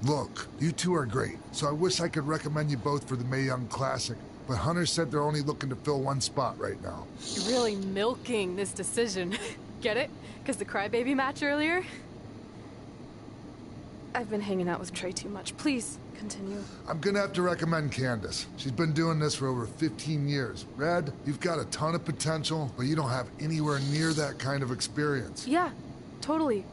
Look, you two are great, so I wish I could recommend you both for the Mae Young Classic, but Hunter said they're only looking to fill one spot right now. You're really milking this decision. Get it? Because the crybaby match earlier? I've been hanging out with Trey too much. Please, continue. I'm gonna have to recommend Candace. She's been doing this for over 15 years. Red, you've got a ton of potential, but you don't have anywhere near that kind of experience. Yeah, totally.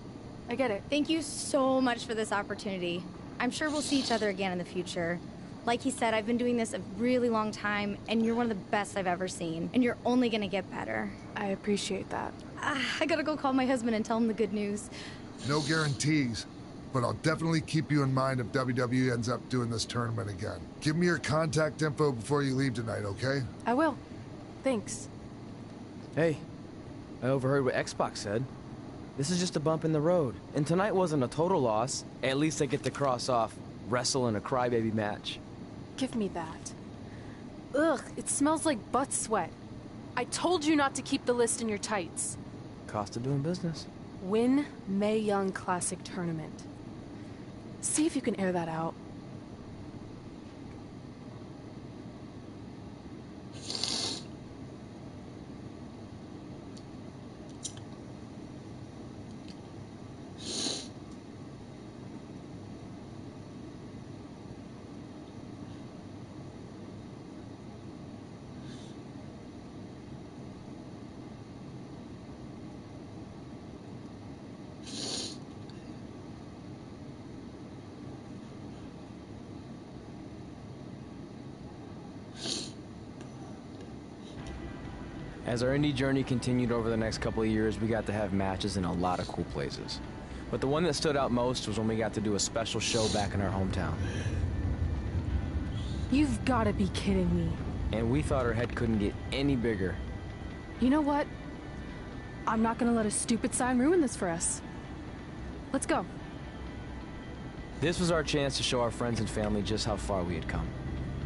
I get it. Thank you so much for this opportunity. I'm sure we'll see each other again in the future. Like he said, I've been doing this a really long time, and you're one of the best I've ever seen. And you're only gonna get better. I appreciate that. I gotta go call my husband and tell him the good news. No guarantees, but I'll definitely keep you in mind if WWE ends up doing this tournament again. Give me your contact info before you leave tonight, okay? I will. Thanks. Hey, I overheard what Xbox said. This is just a bump in the road. And tonight wasn't a total loss. At least I get to cross off wrestle in a crybaby match. Give me that. Ugh, it smells like butt sweat. I told you not to keep the list in your tights. Cost of doing business. Win Mae Young Classic Tournament. See if you can air that out. As our indie journey continued over the next couple of years, we got to have matches in a lot of cool places. But the one that stood out most was when we got to do a special show back in our hometown. You've got to be kidding me. And we thought our head couldn't get any bigger. You know what? I'm not gonna let a stupid sign ruin this for us. Let's go. This was our chance to show our friends and family just how far we had come.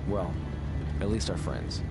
Well, at least our friends.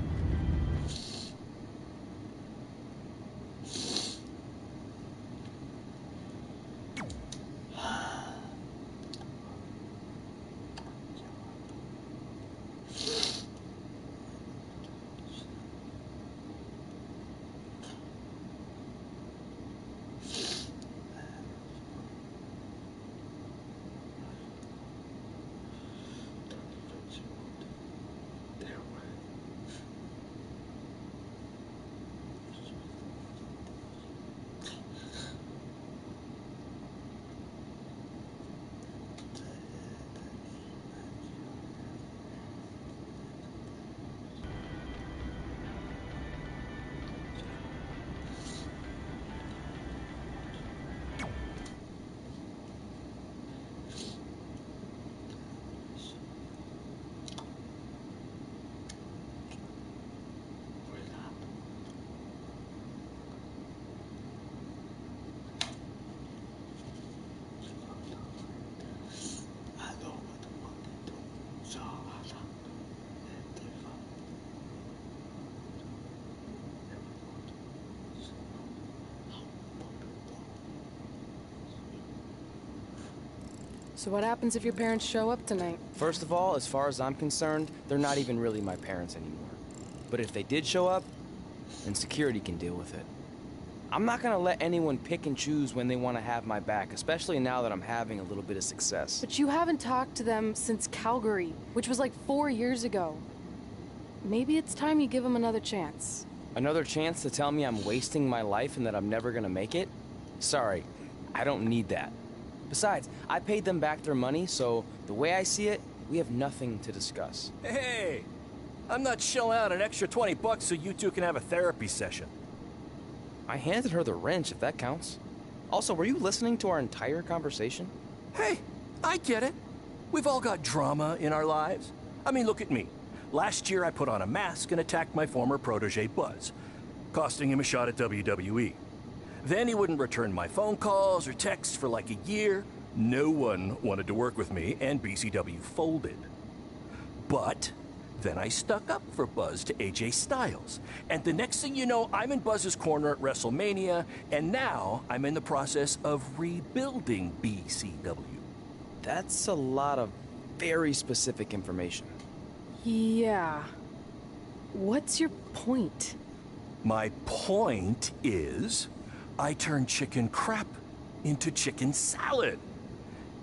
So what happens if your parents show up tonight? First of all, as far as I'm concerned, they're not even really my parents anymore. But if they did show up, then security can deal with it. I'm not gonna let anyone pick and choose when they want to have my back, especially now that I'm having a little bit of success. But you haven't talked to them since Calgary, which was like 4 years ago. Maybe it's time you give them another chance. Another chance to tell me I'm wasting my life and that I'm never gonna make it? Sorry, I don't need that. Besides, I paid them back their money, so the way I see it, we have nothing to discuss. Hey, I'm not shelling out an extra $20 so you two can have a therapy session. I handed her the wrench, if that counts. Also, were you listening to our entire conversation? Hey, I get it. We've all got drama in our lives. I mean, look at me. Last year I put on a mask and attacked my former protege Buzz, costing him a shot at WWE. Then he wouldn't return my phone calls or texts for like a year. No one wanted to work with me, and BCW folded. But then I stuck up for Buzz to AJ Styles. And the next thing you know, I'm in Buzz's corner at WrestleMania, and now I'm in the process of rebuilding BCW. That's a lot of very specific information. Yeah. What's your point? My point is, I turn chicken crap into chicken salad.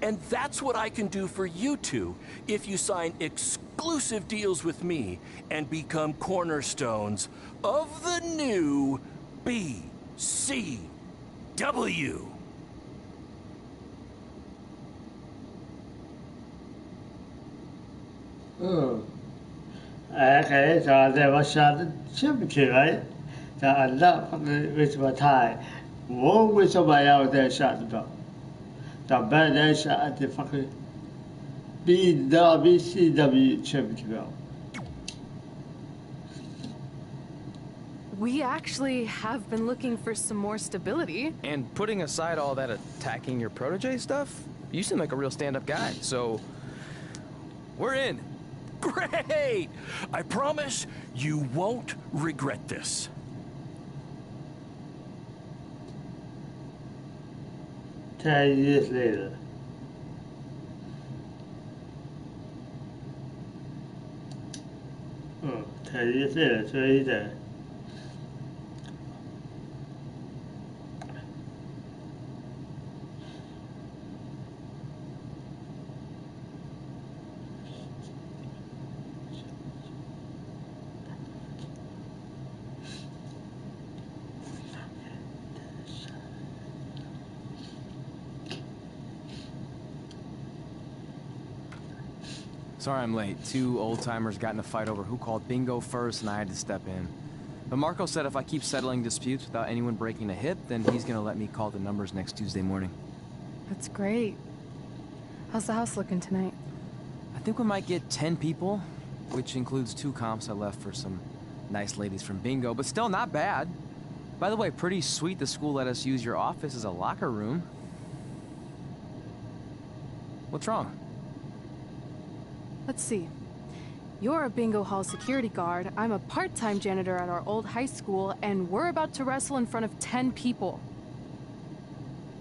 And that's what I can do for you two if you sign exclusive deals with me and become cornerstones of the new BCW. Okay, so there was a chimney, right? So I love with my tie. One with somebody out there shot the dog. The bad that shot at the fucking BCW championship. We actually have been looking for some more stability. And putting aside all that attacking your protege stuff, you seem like a real stand-up guy, so we're in. Great! I promise you won't regret this. 10 years later. Oh, 10 years later, so he's there. Sorry I'm late. Two old-timers got in a fight over who called bingo first, and I had to step in. But Marco said if I keep settling disputes without anyone breaking a hip, then he's gonna let me call the numbers next Tuesday morning. That's great. How's the house looking tonight? I think we might get 10 people, which includes 2 comps I left for some nice ladies from bingo, but still not bad. By the way, pretty sweet the school let us use your office as a locker room. What's wrong? Let's see. You're a bingo hall security guard, I'm a part-time janitor at our old high school, and we're about to wrestle in front of 10 people.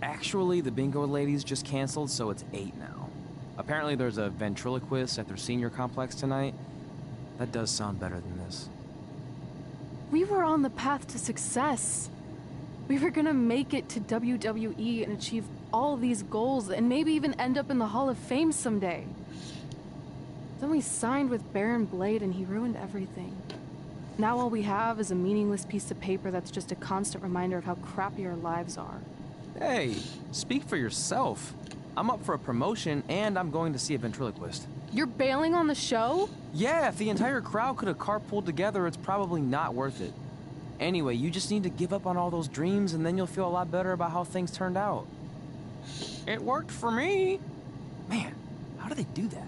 Actually, the bingo ladies just canceled, so it's 8 now. Apparently there's a ventriloquist at their senior complex tonight. That does sound better than this. We were on the path to success. We were gonna make it to WWE and achieve all these goals and maybe even end up in the Hall of Fame someday. Then we signed with Baron Blade and he ruined everything. Now all we have is a meaningless piece of paper that's just a constant reminder of how crappy our lives are. Hey, speak for yourself. I'm up for a promotion and I'm going to see a ventriloquist. You're bailing on the show? Yeah, if the entire crowd could have carpooled together, it's probably not worth it. Anyway, you just need to give up on all those dreams and then you'll feel a lot better about how things turned out. It worked for me. Man, how do they do that?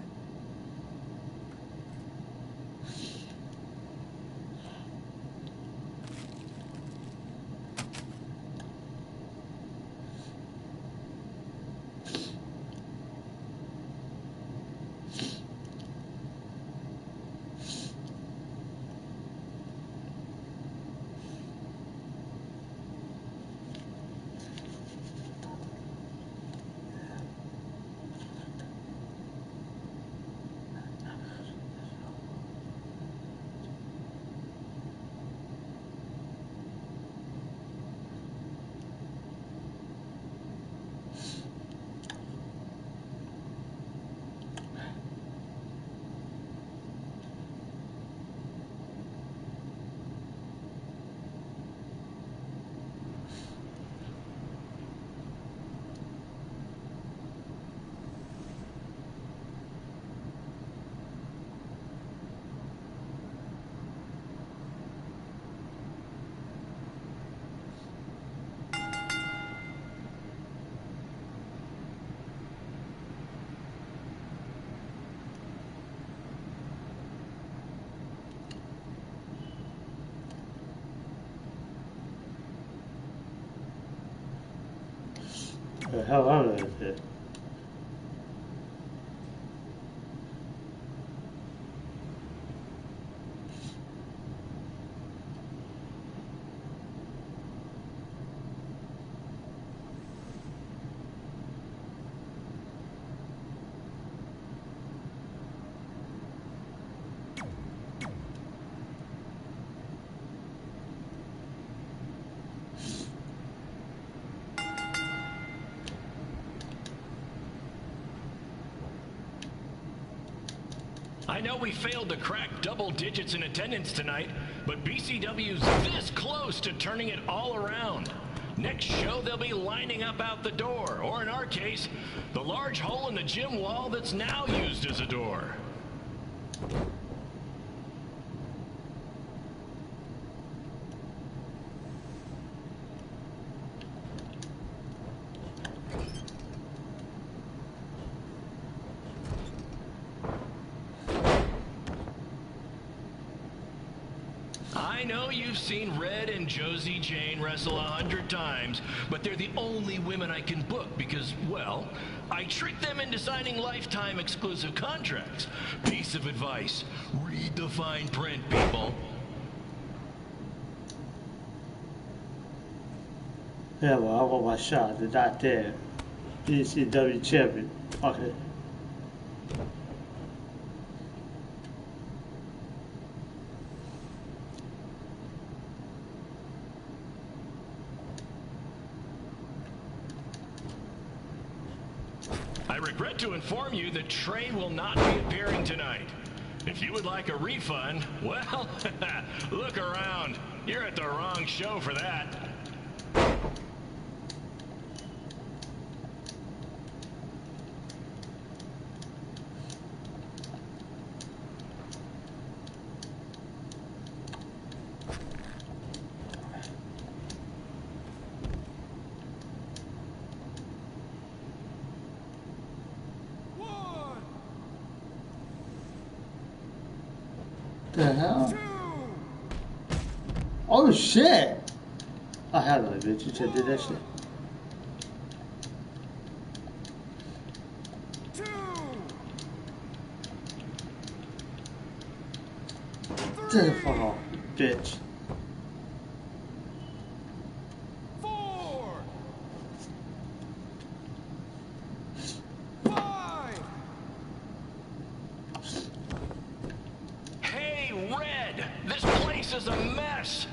The hell out of it. know we failed to crack double digits in attendance tonight, but BCW's this close to turning it all around. Next show, they'll be lining up out the door, or in our case, the large hole in the gym wall that's now used as a door. I know you've seen Red and Josie Jane wrestle 100 times, but they're the only women I can book because, well, I tricked them into signing lifetime exclusive contracts. Piece of advice, read the fine print, people. Yeah, well, I want my shot. They're not there. BCW champion. Fuck it. I regret to inform you that Trey will not be appearing tonight. If you would like a refund, well, look around. You're at the wrong show for that. The hell? Oh shit! I had no bitch. You just did that shit. Get the fuck off, bitch. Is a mess.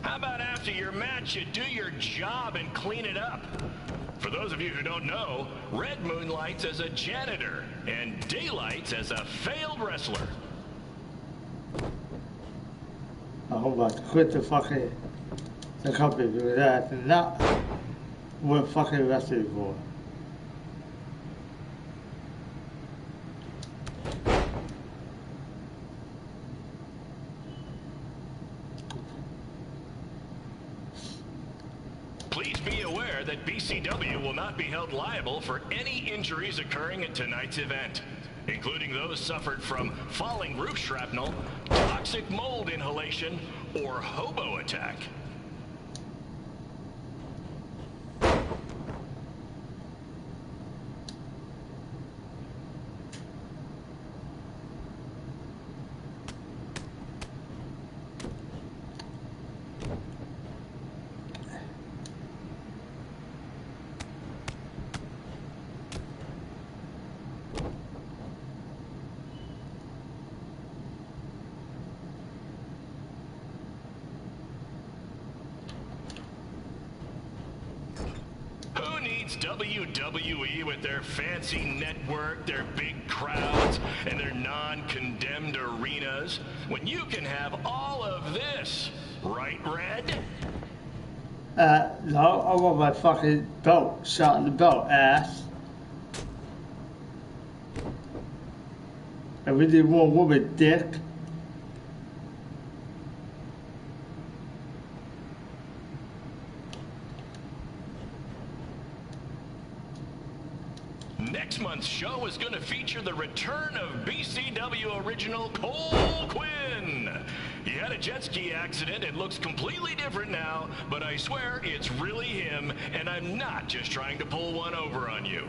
How about after your match you do your job and clean it up? For those of you who don't know, Red moonlights as a janitor and Daylights as a failed wrestler. I'm about to quit the company because I did not work fucking wrestling for. Please be aware that BCW will not be held liable for any injuries occurring at tonight's event, including those suffered from falling roof shrapnel, toxic mold inhalation, or hobo attack. WWE with their fancy network, their big crowds, and their non-condemned arenas, when you can have all of this, right, Red? No, I want my fucking belt shot in the belt, ass. And we need more woman, dick. Next month's show is going to feature the return of BCW original Cole Quinn. He had a jet ski accident and looks completely different now, but I swear it's really him, and I'm not just trying to pull one over on you.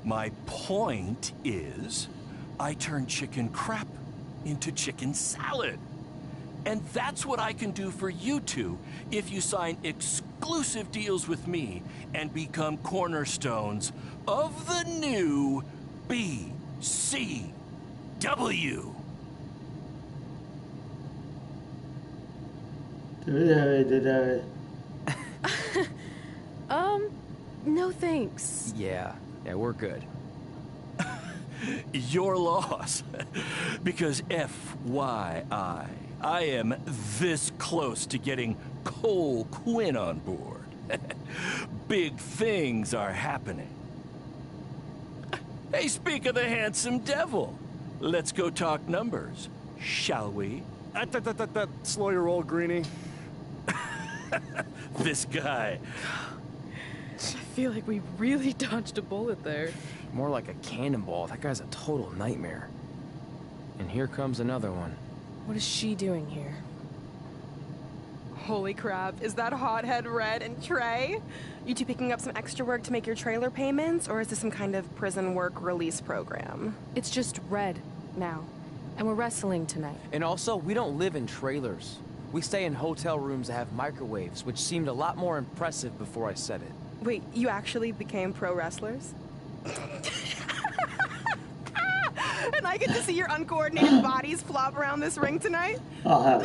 My point is, I turn chicken crap into chicken salad. And that's what I can do for you two if you sign exclusive deals with me and become cornerstones of the new BCW. No thanks. Yeah, we're good. Your loss. Because FYI, I am this close to getting Cole Quinn on board. Big things are happening. Hey, speak of the handsome devil. Let's go talk numbers, shall we? Slow your roll, Greenie. This guy. I feel like we really dodged a bullet there. More like a cannonball. That guy's a total nightmare. And here comes another one. What is she doing here? Holy crap, is that hothead Red and Trey? You two picking up some extra work to make your trailer payments, or is this some kind of prison work release program? It's just Red now. And we're wrestling tonight. And also, we don't live in trailers. We stay in hotel rooms that have microwaves, which seemed a lot more impressive before I said it. Wait, you actually became pro wrestlers? And I get to see your uncoordinated bodies flop around this ring tonight? Oh,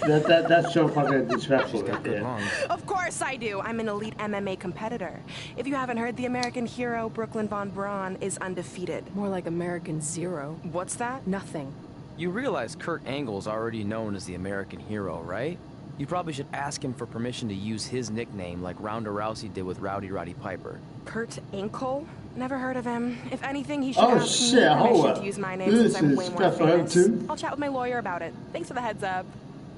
that's so fucking disrespectful right Good there. lungs. Of course I do. I'm an elite MMA competitor. If you haven't heard, the American hero Brooklyn Von Braun is undefeated. More like American Zero. What's that? Nothing. You realize Kurt Angle's already known as the American hero, right? You probably should ask him for permission to use his nickname like Ronda Rousey did with Rowdy Roddy Piper. Kurt Angle? Never heard of him. If anything, he should Oh, ask shit, me hold permission up. to use my name This since I'm is way more stuff for him famous. too? I'll chat with my lawyer about it. Thanks for the heads up.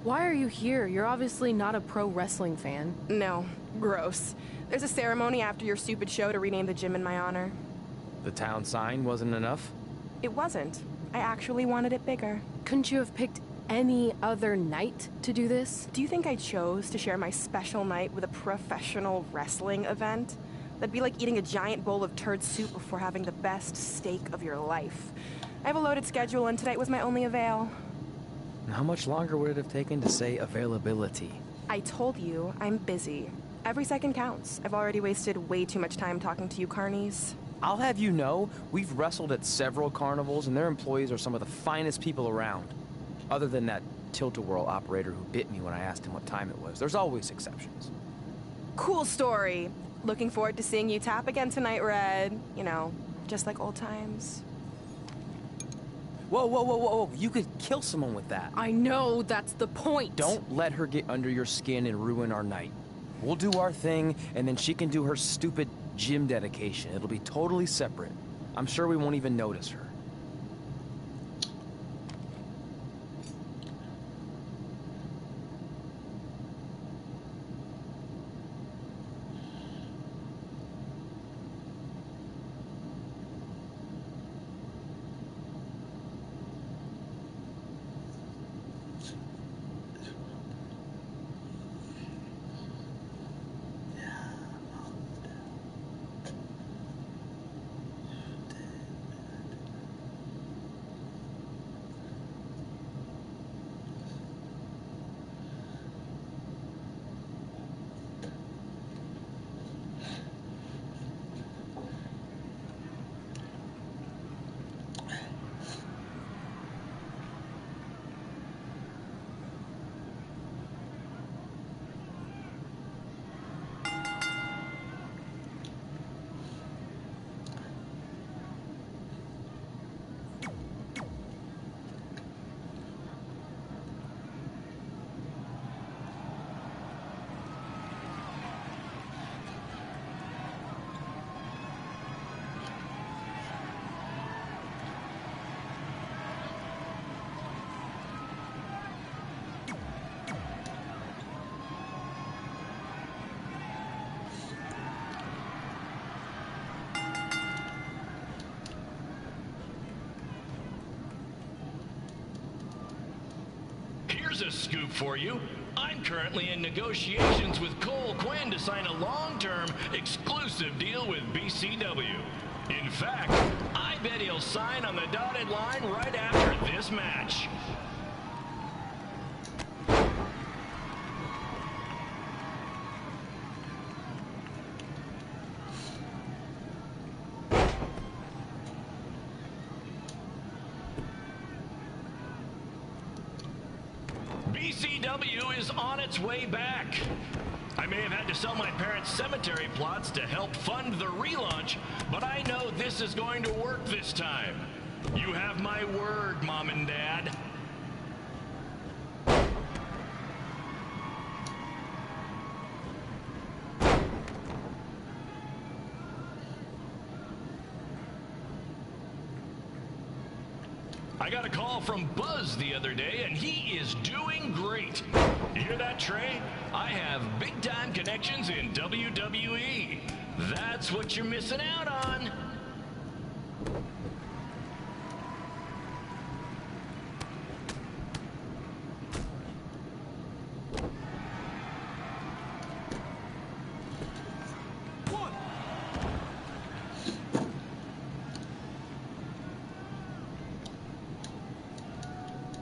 Why are you here? You're obviously not a pro wrestling fan. No. Gross. There's a ceremony after your stupid show to rename the gym in my honor. The town sign wasn't enough? It wasn't. I actually wanted it bigger. Couldn't you have picked any other night to do this? Do you think I chose to share my special night with a professional wrestling event? That'd be like eating a giant bowl of turd soup before having the best steak of your life. I have a loaded schedule, and tonight was my only avail. How much longer would it have taken to say availability? I told you, I'm busy. Every second counts. I've already wasted way too much time talking to you carnies. I'll have you know, we've wrestled at several carnivals, and their employees are some of the finest people around. Other than that tilt-a-whirl operator who bit me when I asked him what time it was. There's always exceptions. Cool story. Looking forward to seeing you tap again tonight, Red. You know, just like old times. Whoa. You could kill someone with that. I know, that's the point. Don't let her get under your skin and ruin our night. We'll do our thing, and then she can do her stupid gym dedication. It'll be totally separate. I'm sure we won't even notice her. Here's a scoop for you. I'm currently in negotiations with Cole Quinn to sign a long-term, exclusive deal with BCW. In fact, I bet he'll sign on the dotted line right after this match. BCW is on its way back. I may have had to sell my parents' cemetery plots to help fund the relaunch, but I know this is going to work this time. You have my word, Mom and Dad. I got a call from Buzz the other day, and he is doing great. You hear that, Trey? I have big-time connections in WWE. That's what you're missing out on.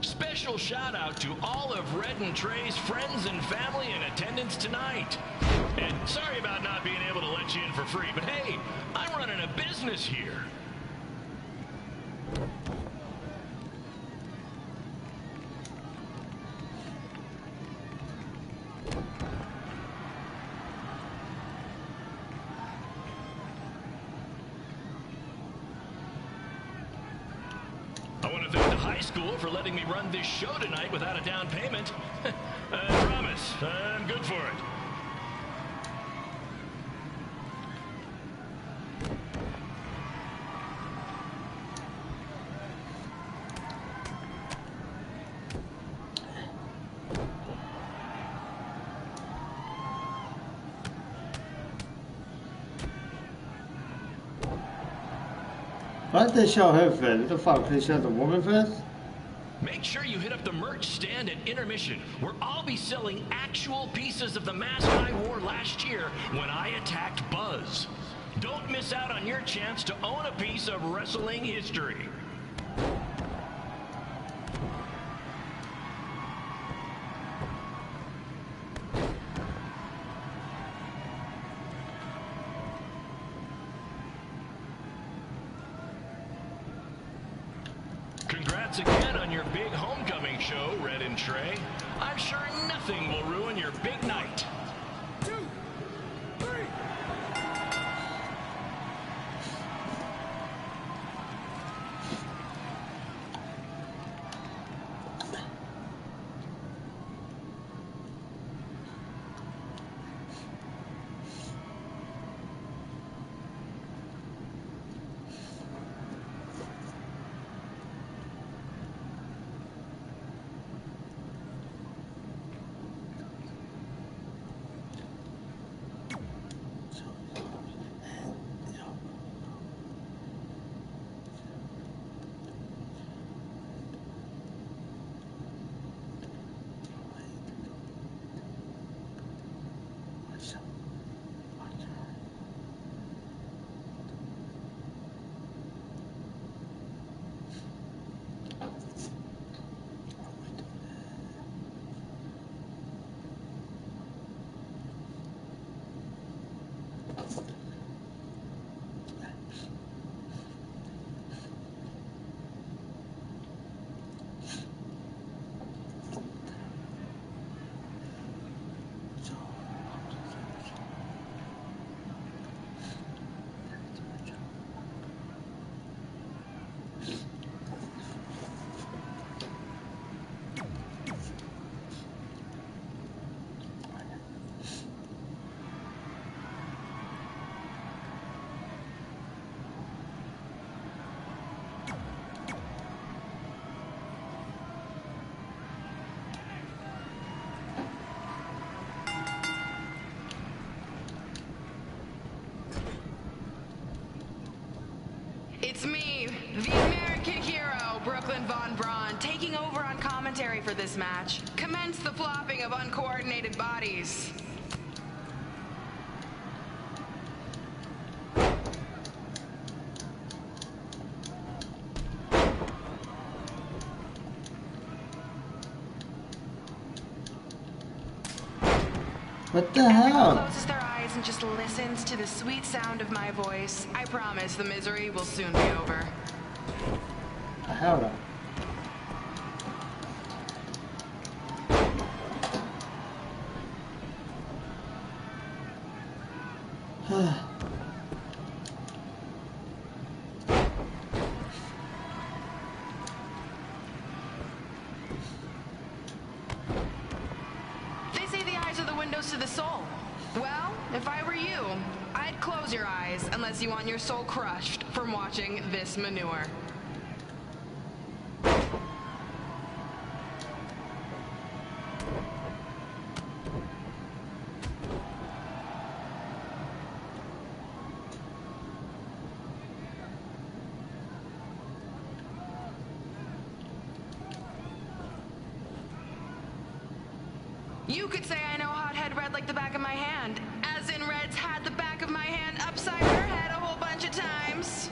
Special shout out to all of Red and Trey's friends and family in attendance tonight. And sorry about not being able to let you in for free, but hey, I'm running a business here. I want to thank the high school for letting me run this show tonight without a down payment. I promise, I'm good for it. Why did they show her first? What the fuck? They show the woman first? Make sure you hit up the merch stand at intermission, where I'll be selling actual pieces of the mask I wore last year when I attacked Buzz. Don't miss out on your chance to own a piece of wrestling history. Congrats again on your big homecoming show, Red and Trey. I'm sure nothing will ruin your big night. 2, 3. It's me, the American hero, Brooklyn Von Braun, taking over on commentary for for this match. Commence the flopping of uncoordinated bodies. What the Everyone hell? closes their eyes and just listens to the sweet sound of my voice. I promise the misery will soon be over. The hell no. They say the eyes are the windows to the soul. Well, if I were you, I'd close your eyes unless you want your soul crushed from watching this manure. You could say I know Hothead Red like the back of my hand, as in Red's had the back of my hand upside her head a whole bunch of times.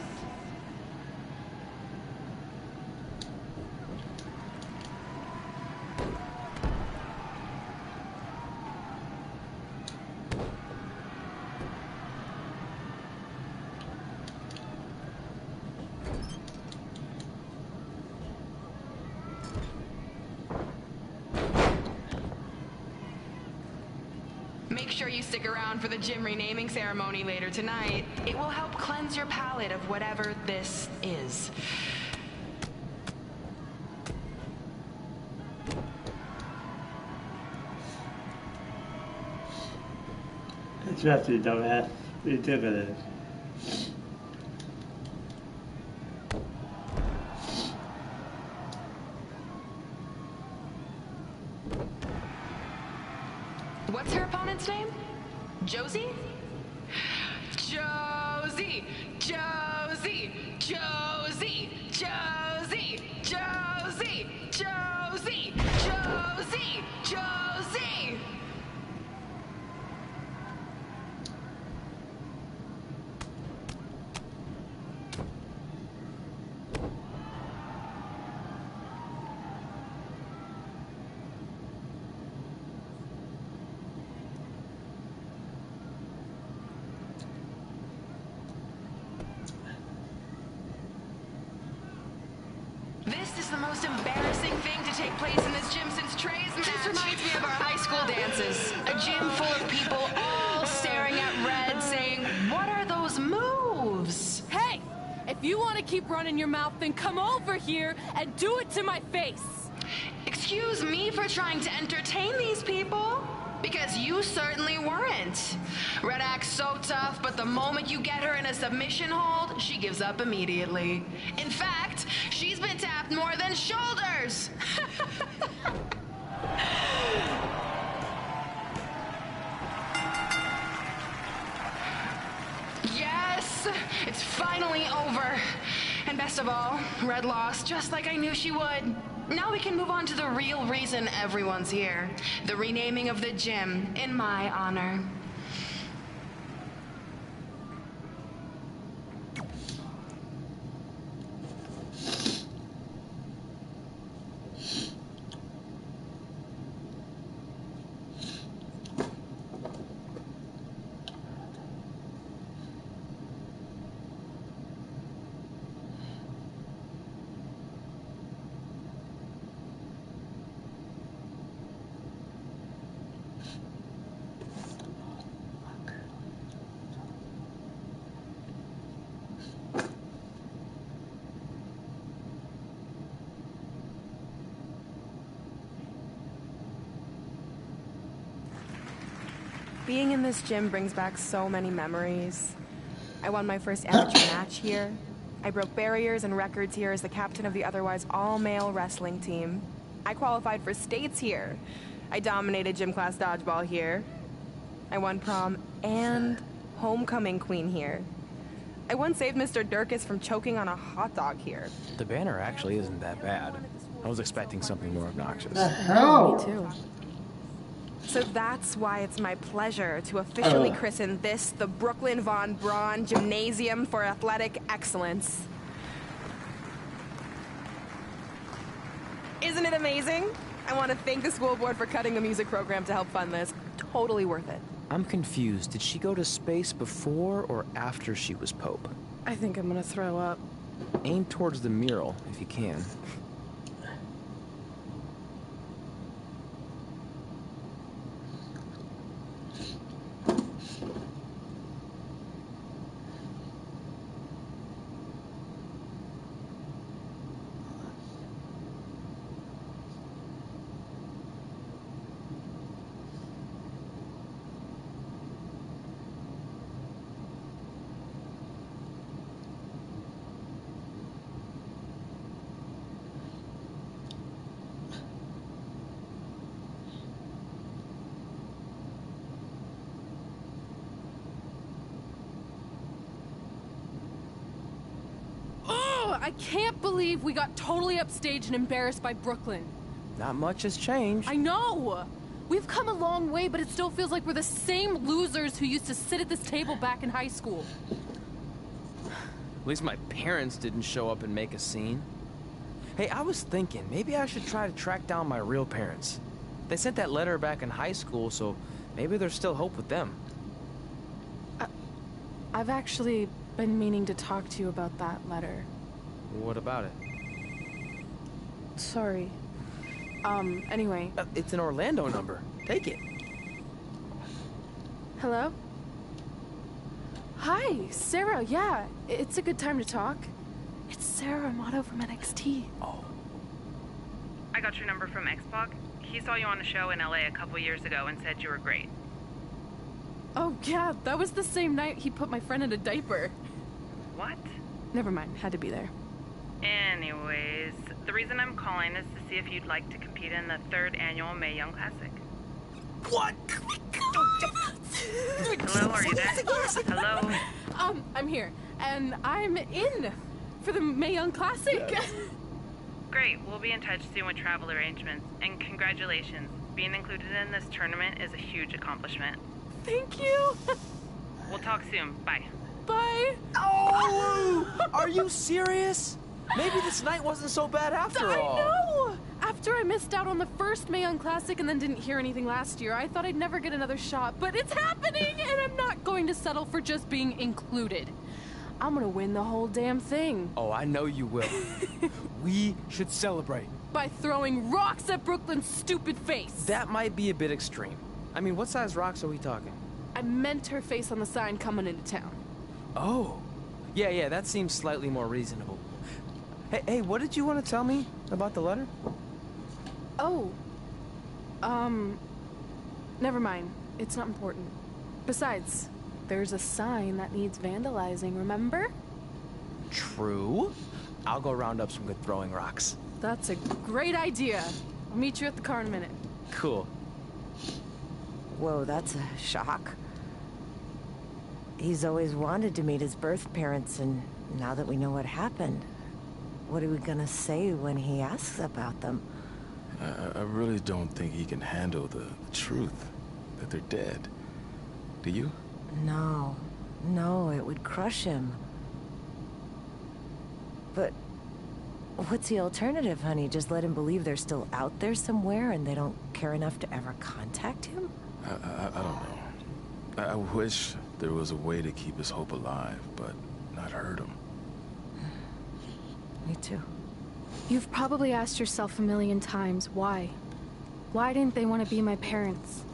Make sure you stick around for the gym renaming ceremony later tonight. It will help cleanse your palate of whatever this is. Trust me, dumbass. Ridiculous. What's her opponent's name? Josie? Josie! Josie! Josie! Josie! Josie! Josie! Josie! Josie! This is the most embarrassing thing to take place in this gym since Trey's match. This reminds me of our high school dances. A gym full of people all staring at Red saying, "What are those moves?" Hey! If you want to keep running your mouth, then come over here and do it to my face! Excuse me for trying to entertain these people? Because you certainly weren't. Red acts so tough, but the moment you get her in a submission hold, she gives up immediately. In fact, she's been tapped more than shoulders. Yes, it's finally over. And best of all, Red lost just like I knew she would. Now we can move on to the real reason everyone's here. The renaming of the gym in my honor. Being in this gym brings back so many memories. I won my first amateur match here. I broke barriers and records here as the captain of the otherwise all-male wrestling team. I qualified for states here. I dominated gym class dodgeball here. I won prom and homecoming queen here. I once saved Mr. Durkis from choking on a hot dog here. The banner actually isn't that bad. I was expecting something more obnoxious. The hell? Me too. So that's why it's my pleasure to officially christen this the Brooklyn Von Braun Gymnasium for Athletic Excellence. Isn't it amazing? I want to thank the school board for cutting the music program to help fund this. Totally worth it. I'm confused. Did she go to space before or after she was Pope? I think I'm gonna throw up. Aim towards the mural, if you can. I can't believe we got totally upstaged and embarrassed by Brooklyn. Not much has changed. I know! We've come a long way, but it still feels like we're the same losers who used to sit at this table back in high school. At least my parents didn't show up and make a scene. Hey, I was thinking, maybe I should try to track down my real parents. They sent that letter back in high school, so maybe there's still hope with them. I've actually been meaning to talk to you about that letter. What about it? Sorry. Anyway. It's an Orlando number. Take it. Hello? Hi, Sarah. Yeah, it's a good time to talk. It's Sarah Amato from NXT. Oh. I got your number from Xbox. He saw you on a show in LA a couple years ago and said you were great. Oh, yeah, that was the same night he put my friend in a diaper. What? Never mind, had to be there. Anyways, the reason I'm calling is to see if you'd like to compete in the 3rd annual Mae Young Classic. What? Hello, are you there? Hello? I'm here, and I'm in for the Mae Young Classic. Great, we'll be in touch soon with travel arrangements. And congratulations, being included in this tournament is a huge accomplishment. Thank you. We'll talk soon, bye. Bye. Oh! Are you serious? Maybe this night wasn't so bad after all. I know! After I missed out on the first Mae Young Classic and then didn't hear anything last year, I thought I'd never get another shot, but it's happening, and I'm not going to settle for just being included. I'm gonna win the whole damn thing. Oh, I know you will. We should celebrate. By throwing rocks at Brooklyn's stupid face. That might be a bit extreme. I mean, what size rocks are we talking? I meant her face on the sign coming into town. Oh. Yeah, that seems slightly more reasonable. Hey, what did you want to tell me about the letter? Oh. Never mind. It's not important. Besides, there's a sign that needs vandalizing, remember? True. I'll go round up some good throwing rocks. That's a great idea. I'll meet you at the car in a minute. Cool. Whoa, that's a shock. He's always wanted to meet his birth parents, and now that we know what happened, what are we gonna say when he asks about them? I really don't think he can handle the truth, that they're dead. Do you? No, it would crush him. But what's the alternative, honey? Just let him believe they're still out there somewhere and they don't care enough to ever contact him? I don't know. I wish there was a way to keep his hope alive, but not hurt him. Me too. You've probably asked yourself a million times, why? Why didn't they want to be my parents?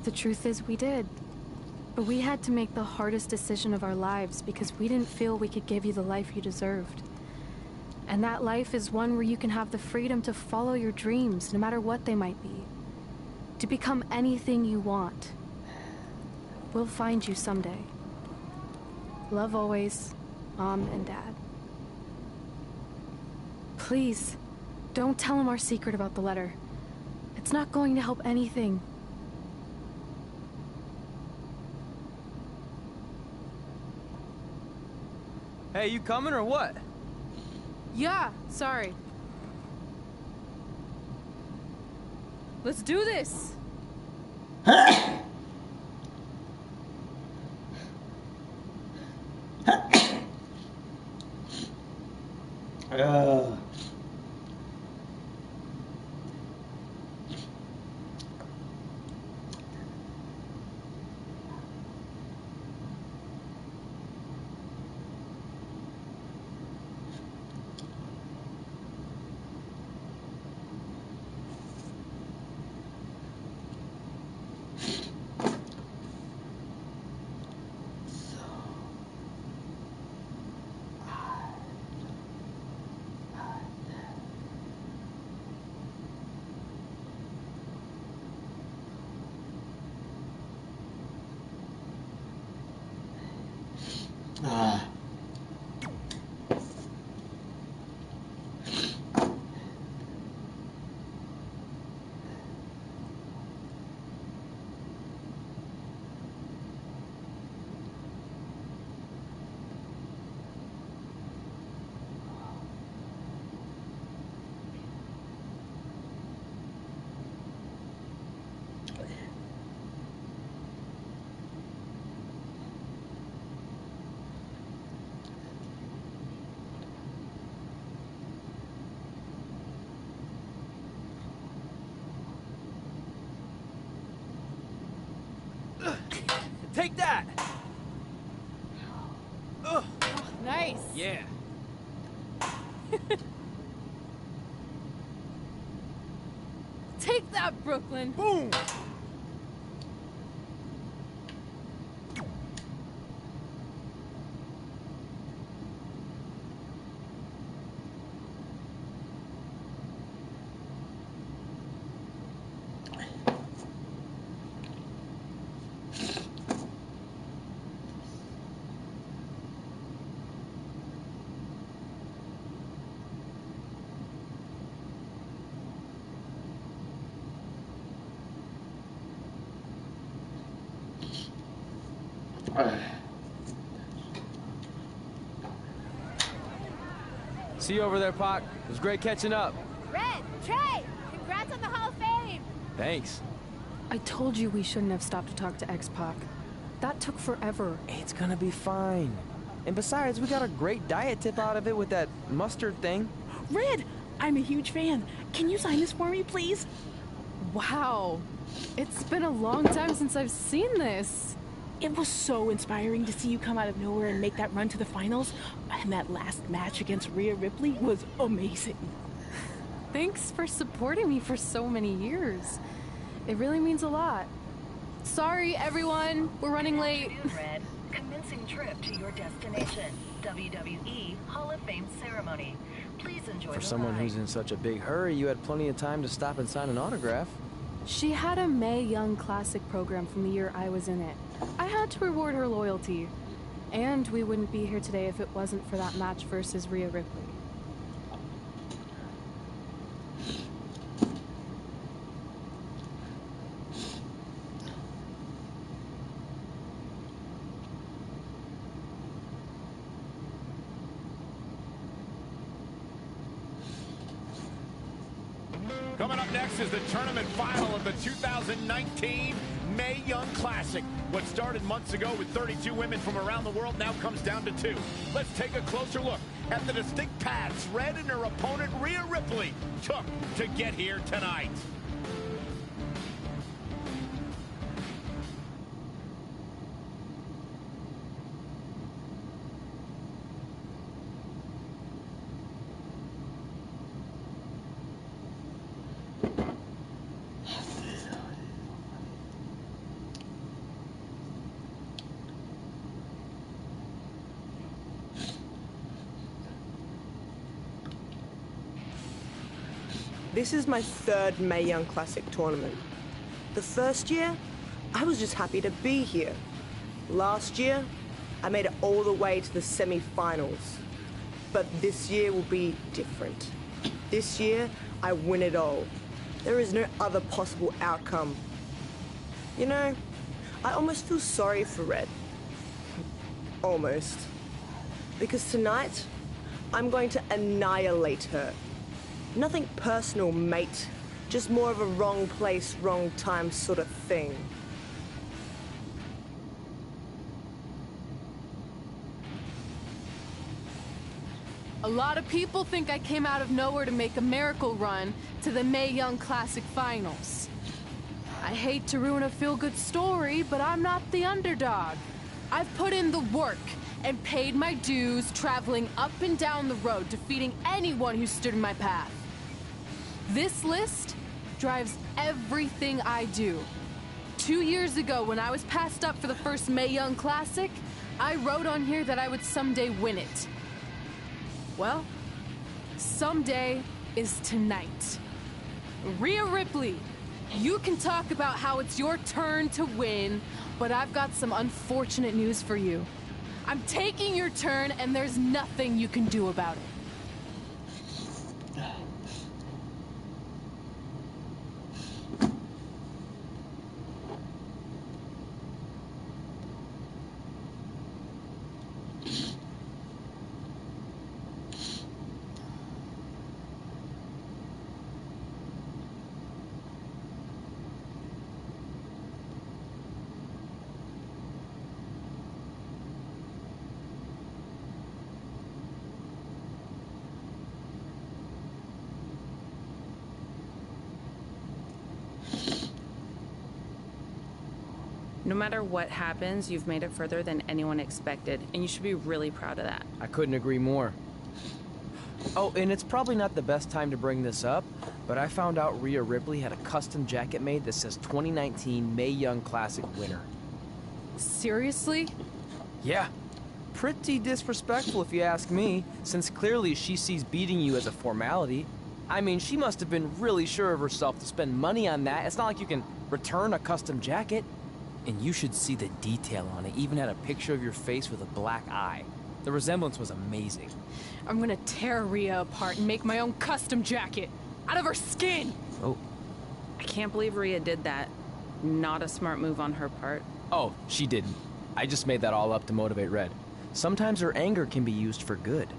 The truth is, we did. But we had to make the hardest decision of our lives because we didn't feel we could give you the life you deserved. And that life is one where you can have the freedom to follow your dreams, no matter what they might be. To become anything you want. We'll find you someday. Love always, Mom and Dad. Please, don't tell him our secret about the letter. It's not going to help anything. Hey, you coming or what? Yeah, sorry. Let's do this! Take that! Ugh. Oh, nice! Yeah. Take that, Brooklyn! Boom! See you over there, Pac. It was great catching up. Red, Trey, congrats on the Hall of Fame. Thanks. I told you we shouldn't have stopped to talk to X-Pac. That took forever. It's gonna be fine. And besides, we got a great diet tip out of it with that mustard thing. Red, I'm a huge fan. Can you sign this for me, please? Wow. It's been a long time since I've seen this. It was so inspiring to see you come out of nowhere and make that run to the finals. And that last match against Rhea Ripley was amazing. Thanks for supporting me for so many years. It really means a lot. Sorry, everyone. We're running late. Red. Commencing trip to your destination. WWE Hall of Fame ceremony. Please enjoy For the someone ride. who's in such a big hurry, you had plenty of time to stop and sign an autograph. She had a Mae Young Classic program from the year I was in it. I had to reward her loyalty. And we wouldn't be here today if it wasn't for that match versus Rhea Ripley. Coming up next is the tournament final of the 2019 Mae Young Classic. What started months ago with 32 women from around the world now comes down to 2. Let's take a closer look at the distinct paths Red and her opponent Rhea Ripley took to get here tonight. This is my third Mae Young Classic tournament. The first year, I was just happy to be here. Last year, I made it all the way to the semi-finals. But this year will be different. This year, I win it all. There is no other possible outcome. You know, I almost feel sorry for Red. Almost. Because tonight, I'm going to annihilate her. Nothing personal, mate. Just more of a wrong place, wrong time sort of thing. A lot of people think I came out of nowhere to make a miracle run to the Mae Young Classic Finals. I hate to ruin a feel-good story, but I'm not the underdog. I've put in the work and paid my dues traveling up and down the road, defeating anyone who stood in my path. This list drives everything I do. 2 years ago, when I was passed up for the first Mae Young Classic, I wrote on here that I would someday win it. Well, someday is tonight. Rhea Ripley, you can talk about how it's your turn to win, but I've got some unfortunate news for you. I'm taking your turn, and there's nothing you can do about it. No matter what happens, you've made it further than anyone expected, and you should be really proud of that. I couldn't agree more. Oh, and it's probably not the best time to bring this up, but I found out Rhea Ripley had a custom jacket made that says 2019 Mae Young Classic winner. Seriously? Yeah. Pretty disrespectful if you ask me, since clearly she sees beating you as a formality. I mean, she must have been really sure of herself to spend money on that. It's not like you can return a custom jacket. And you should see the detail on it. Even had a picture of your face with a black eye. The resemblance was amazing. I'm gonna tear Rhea apart and make my own custom jacket out of her skin. Oh. I can't believe Rhea did that. Not a smart move on her part. Oh, she didn't. I just made that all up to motivate Red. Sometimes her anger can be used for good.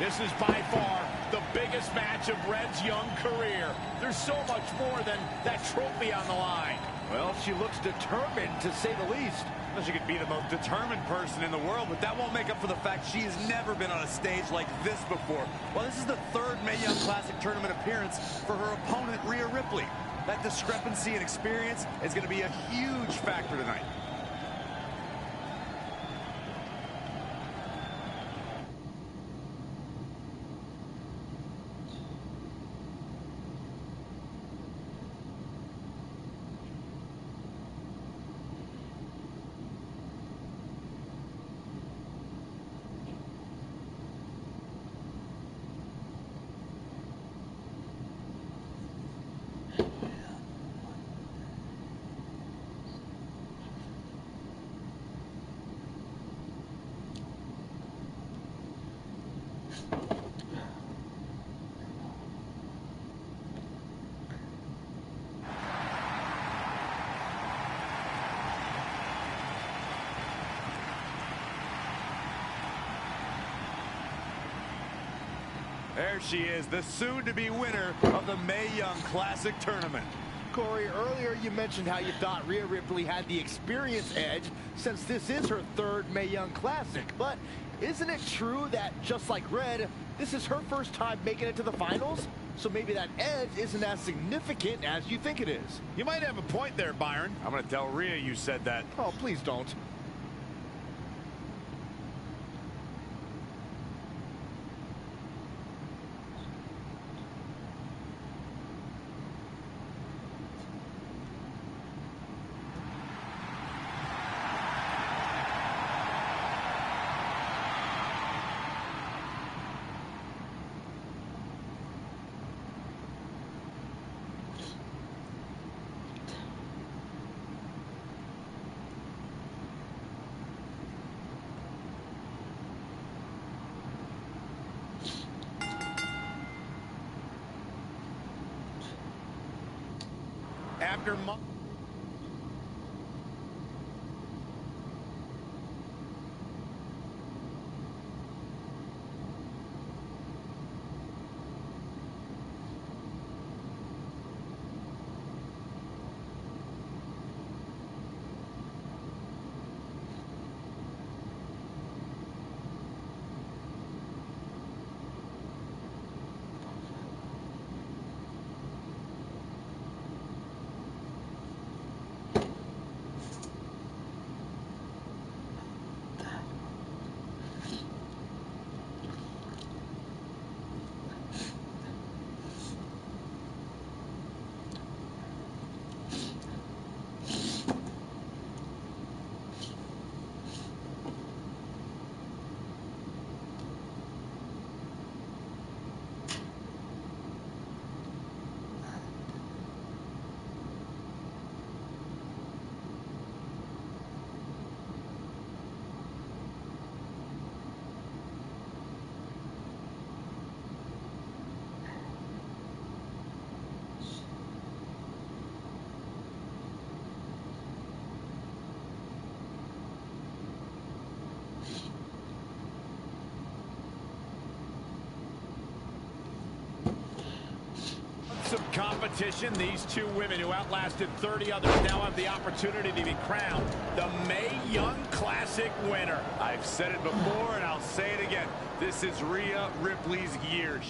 This is by far the biggest match of Red's young career. There's so much more than that trophy on the line. Well, she looks determined, to say the least. Well, she could be the most determined person in the world, but that won't make up for the fact she has never been on a stage like this before. Well, this is the third Mae Young Classic tournament appearance for her opponent, Rhea Ripley. That discrepancy in experience is going to be a huge factor tonight. There she is, the soon-to-be winner of the Mae Young Classic tournament. Corey, earlier you mentioned how you thought Rhea Ripley had the experience edge since this is her third Mae Young Classic. But isn't it true that, just like Red, this is her first time making it to the finals? So maybe that edge isn't as significant as you think it is. You might have a point there, Byron. I'm going to tell Rhea you said that. Oh, please don't. After months. Of competition, these two women who outlasted 30 others now have the opportunity to be crowned the Mae Young Classic winner. I've said it before and I'll say it again. This is Rhea Ripley's year.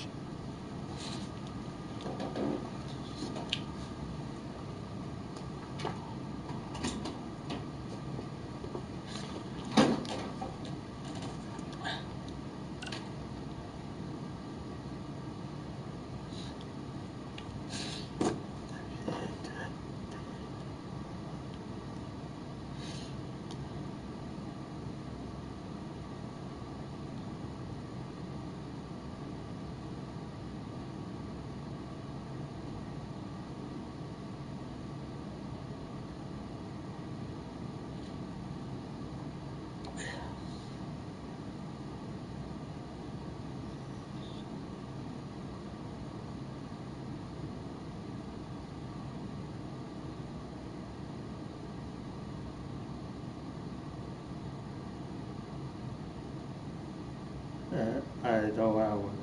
I don't have one.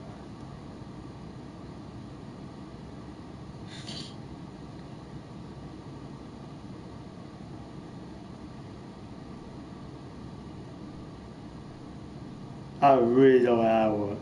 I really don't have one.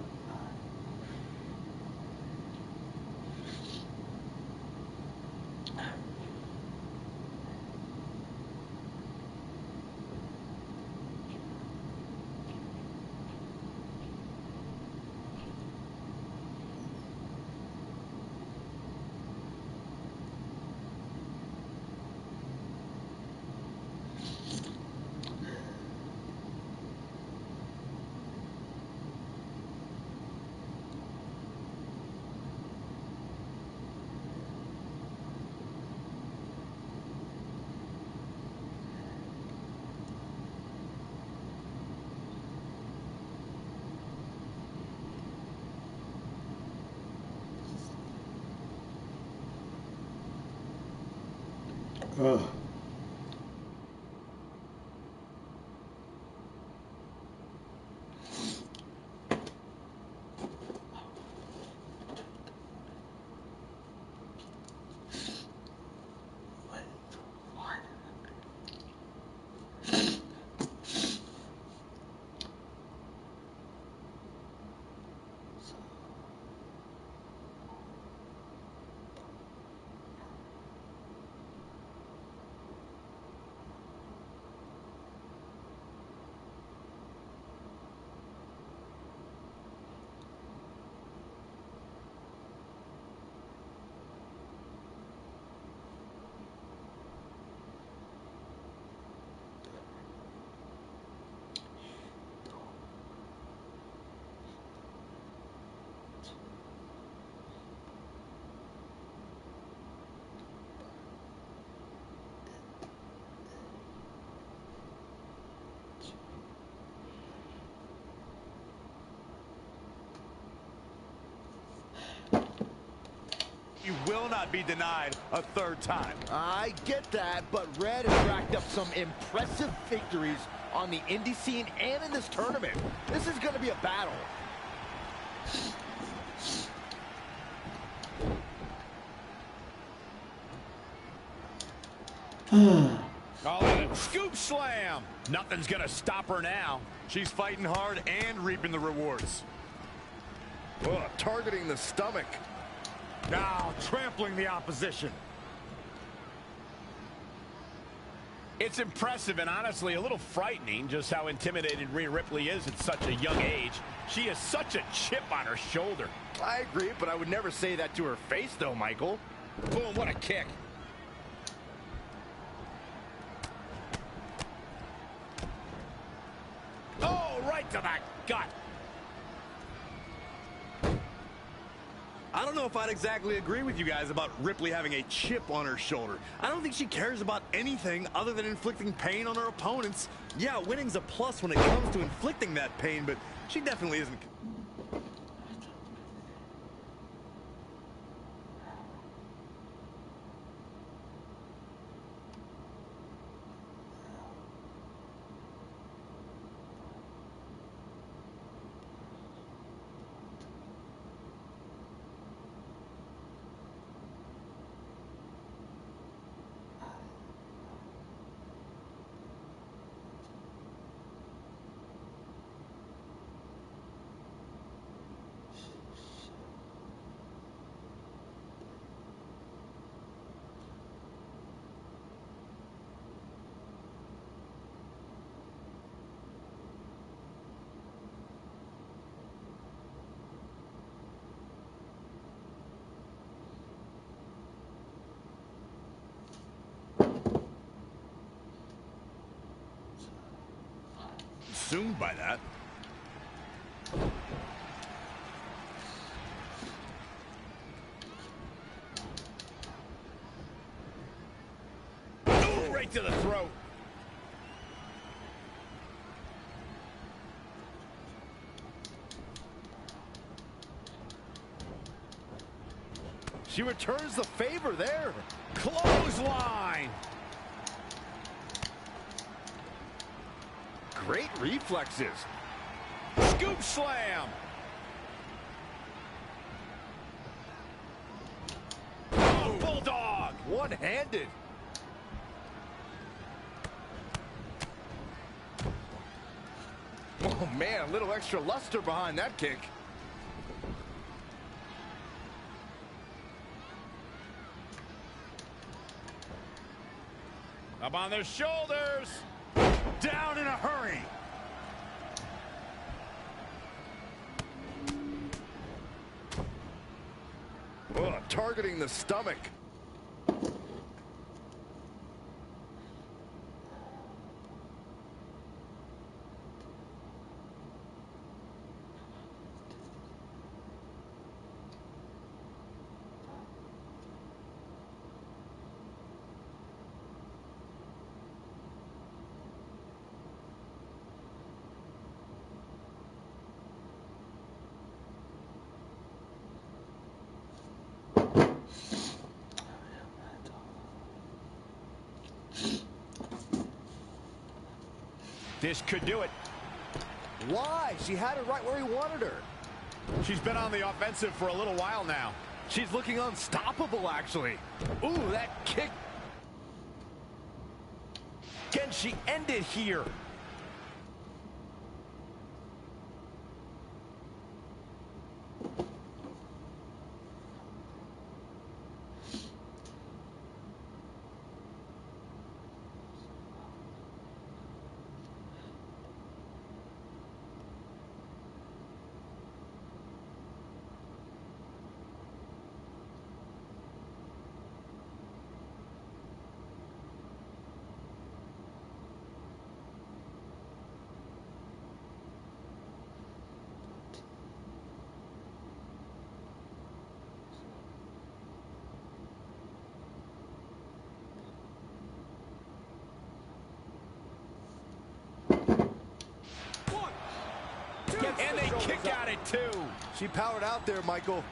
Ugh. You will not be denied a third time. I get that, but Red has racked up some impressive victories on the indie scene and in this tournament. This is going to be a battle. Oh, scoop slam. Nothing's going to stop her now. She's fighting hard and reaping the rewards. Oh, targeting the stomach. Now trampling the opposition. It's impressive and honestly a little frightening just how intimidated Rhea Ripley is at such a young age. She has such a chip on her shoulder. I agree, but I would never say that to her face, though, Michael. Boom, what a kick. Oh, right to the gut. I don't know if I'd exactly agree with you guys about Ripley having a chip on her shoulder. I don't think she cares about anything other than inflicting pain on her opponents. Yeah, winning's a plus when it comes to inflicting that pain, but she definitely isn't. Consumed by that. Oh, right to the throat. She returns the favor there. Clothesline. Great reflexes. Scoop slam. Oh, bulldog. One-handed. Oh, man, a little extra luster behind that kick. Up on their shoulders. Down in a hurry. Oh, targeting the stomach. This could do it. Why? She had it right where he wanted her. She's been on the offensive for a little while now. She's looking unstoppable, actually. Ooh, that kick. Can she end it here? And they kick out it too. She powered out there, Michael.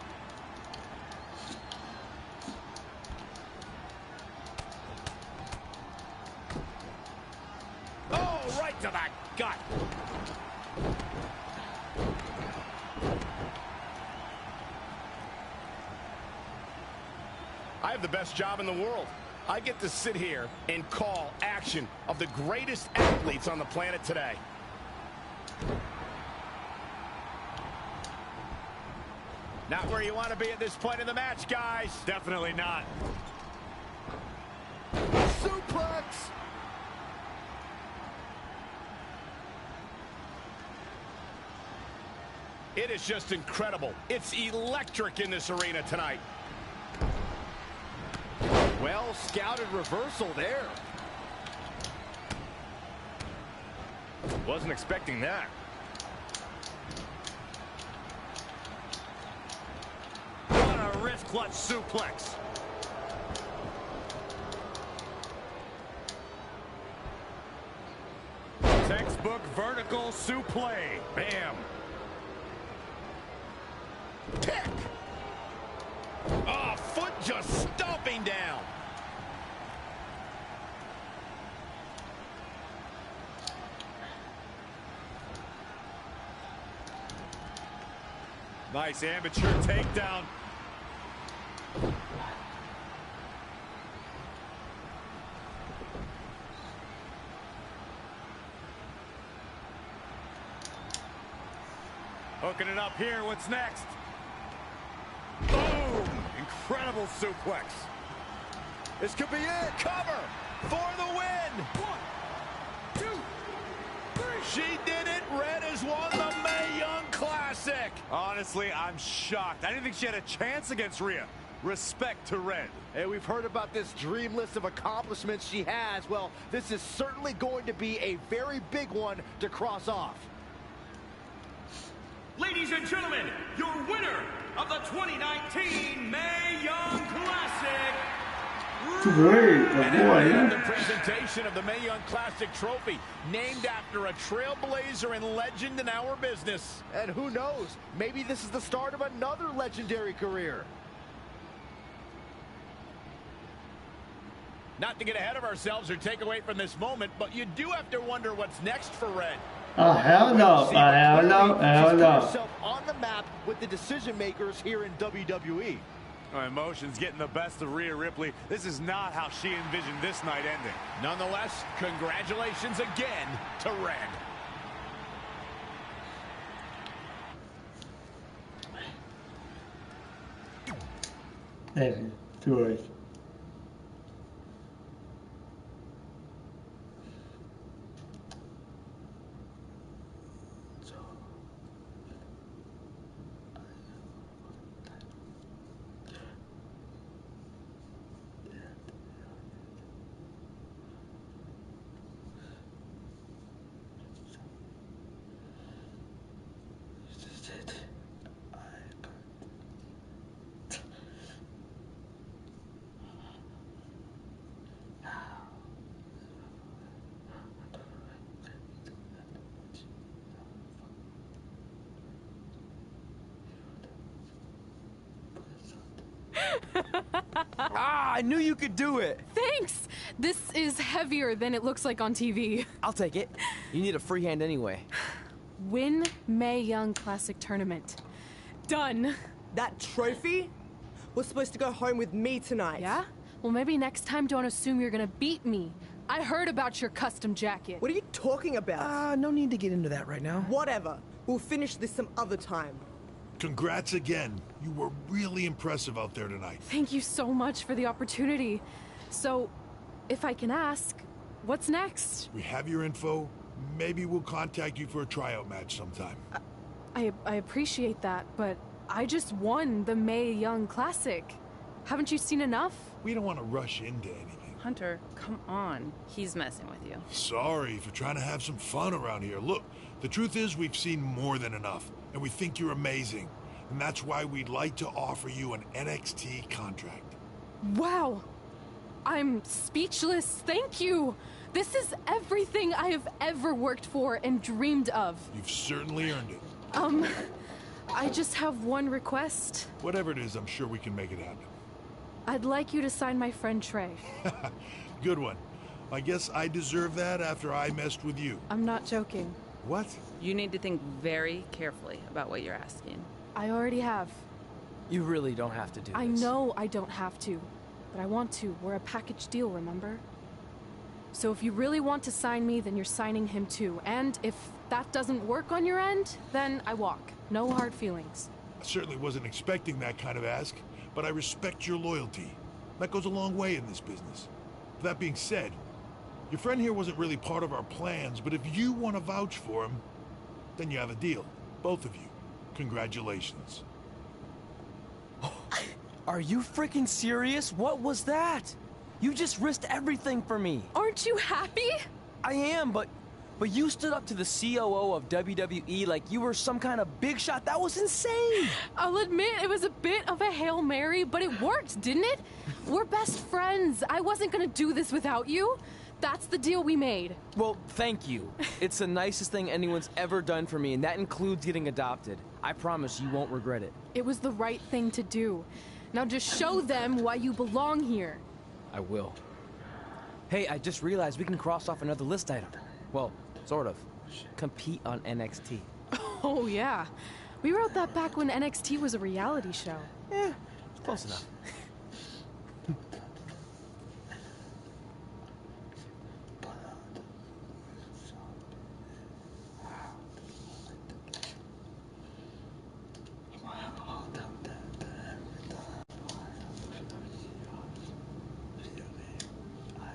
to the gut. I have the best job in the world. I get to sit here and call action of the greatest athletes on the planet today. Not where you want to be at this point in the match, guys. Definitely not. Suplex! It is just incredible. It's electric in this arena tonight. Well scouted reversal there. Wasn't expecting that. What a wrist clutch suplex. Textbook vertical suplex. Bam. Kick. Oh, foot just stomping down. Nice amateur takedown. Hooking it up here. What's next? Boom! Incredible suplex. This could be it. Cover for the win. 1, 2, 3. She did it. Red has won the Mae Young Classic. Honestly, I'm shocked. I didn't think she had a chance against Rhea. Respect to Red. Hey, we've heard about this dream list of accomplishments she has. Well, this is certainly going to be a very big one to cross off. Ladies and gentlemen, your winner of the 2019 Mae Young Classic. Great, And the presentation of the Mae Young Classic trophy, named after a trailblazer and legend in our business. And who knows, maybe this is the start of another legendary career. Not to get ahead of ourselves or take away from this moment, but you do have to wonder what's next for Red. Oh, hell no. Hell no. Hell She's put no. herself on the map with the decision makers here in WWE. My emotions getting the best of Rhea Ripley. This is not how she envisioned this night ending. Nonetheless, congratulations again to Red. Thank you. George. I knew you could do it. Thanks! This is heavier than it looks like on TV. I'll take it. You need a free hand anyway. Win Mae Young Classic Tournament. Done. That trophy was supposed to go home with me tonight. Yeah? Well, maybe next time don't assume you're gonna beat me. I heard about your custom jacket. What are you talking about? No need to get into that right now. Whatever. We'll finish this some other time. Congrats again. You were really impressive out there tonight. Thank you so much for the opportunity. So, if I can ask, what's next? We have your info. Maybe we'll contact you for a tryout match sometime. I appreciate that, but I just won the Mae Young Classic. Haven't you seen enough? We don't want to rush into anything. Hunter, come on. He's messing with you. Sorry for trying to have some fun around here. Look, the truth is we've seen more than enough, and we think you're amazing. And that's why we'd like to offer you an NXT contract. Wow! I'm speechless. Thank you! This is everything I have ever worked for and dreamed of. You've certainly earned it. I just have one request. Whatever it is, I'm sure we can make it happen. I'd like you to sign my friend Trey. Good one. I guess I deserve that after I messed with you. I'm not joking. What? You need to think very carefully about what you're asking. I already have. You really don't have to do this. I know I don't have to, but I want to. We're a package deal, remember? So if you really want to sign me, then you're signing him too. And if that doesn't work on your end, then I walk. No hard feelings. I certainly wasn't expecting that kind of ask, but I respect your loyalty. That goes a long way in this business. That being said, your friend here wasn't really part of our plans, but if you want to vouch for him, then you have a deal. Both of you. Congratulations. Are you freaking serious? What was that? You just risked everything for me. Aren't you happy? I am, but you stood up to the COO of WWE like you were some kind of big shot. That was insane. I'll admit it was a bit of a Hail Mary, but it worked, didn't it? We're best friends. I wasn't gonna do this without you. That's the deal we made. Well, thank you. It's the nicest thing anyone's ever done for me, and that includes getting adopted. I promise you won't regret it. It was the right thing to do. Now just show them why you belong here. I will. Hey, I just realized we can cross off another list item. Well, sort of. Compete on NXT. Oh, yeah. We wrote that back when NXT was a reality show. Yeah, it's close enough.